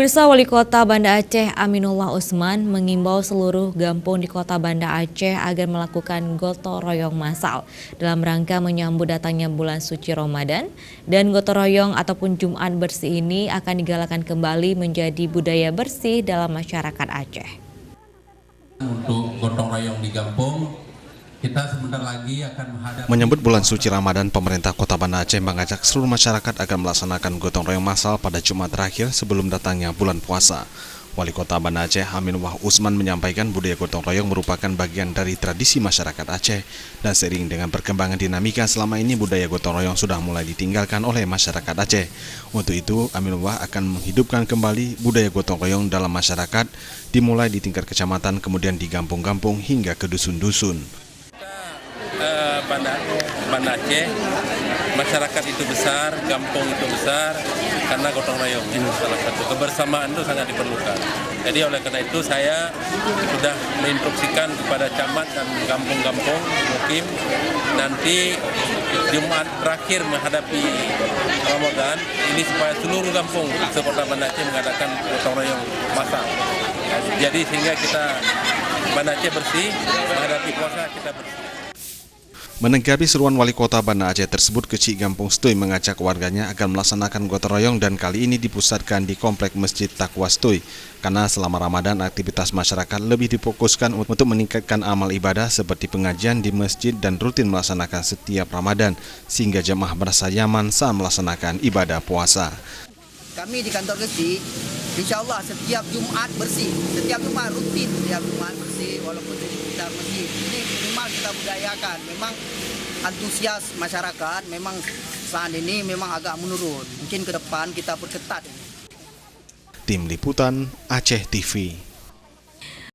Pemirsa, Wali Kota Banda Aceh Aminullah Usman mengimbau seluruh kampung di Kota Banda Aceh agar melakukan gotong royong massal dalam rangka menyambut datangnya bulan suci Ramadan, dan gotong royong ataupun Jumat bersih ini akan digalakkan kembali menjadi budaya bersih dalam masyarakat Aceh. Untuk gotong royong di kampung, kita sebentar lagi akan menghadapi... Menyambut bulan suci Ramadan, pemerintah Kota Banda Aceh mengajak seluruh masyarakat agar melaksanakan gotong royong massal pada Jumat terakhir sebelum datangnya bulan puasa. Wali Kota Banda Aceh Aminullah Usman menyampaikan budaya gotong royong merupakan bagian dari tradisi masyarakat Aceh, dan seiring dengan perkembangan dinamika selama ini budaya gotong royong sudah mulai ditinggalkan oleh masyarakat Aceh. Untuk itu, Aminullah akan menghidupkan kembali budaya gotong royong dalam masyarakat, dimulai di tingkat kecamatan, kemudian di kampung-kampung hingga ke dusun-dusun. Banda Aceh, masyarakat itu besar, kampung itu besar, karena gotong royong itu salah satu kebersamaan itu sangat diperlukan. Jadi oleh karena itu saya sudah menginstruksikan kepada camat dan kampung-kampung mukim, nanti Jumat terakhir menghadapi Ramadan ini supaya seluruh kampung sekota Banda Aceh mengadakan gotong royong massal. Jadi sehingga kita Banda Aceh bersih, menghadapi puasa kita bersih. Menanggapi seruan Wali Kota Banda Aceh tersebut, Kecik Kampung Stoy mengajak warganya akan melaksanakan gotong royong, dan kali ini dipusatkan di Komplek Masjid Taqwa Stoy, karena selama Ramadan aktivitas masyarakat lebih difokuskan untuk meningkatkan amal ibadah seperti pengajian di masjid dan rutin melaksanakan setiap Ramadan, sehingga jemaah merasa nyaman saat melaksanakan ibadah puasa. Kami di kantor Kecik, insya Allah setiap Jumat bersih, setiap Jumat rutin, setiap Jumat bersih, walaupun di sekitar masjid. Ini minimal kita budayakan. Memang antusias masyarakat memang saat ini memang agak menurun. Mungkin ke depan kita perketat. Tim Liputan Aceh TV.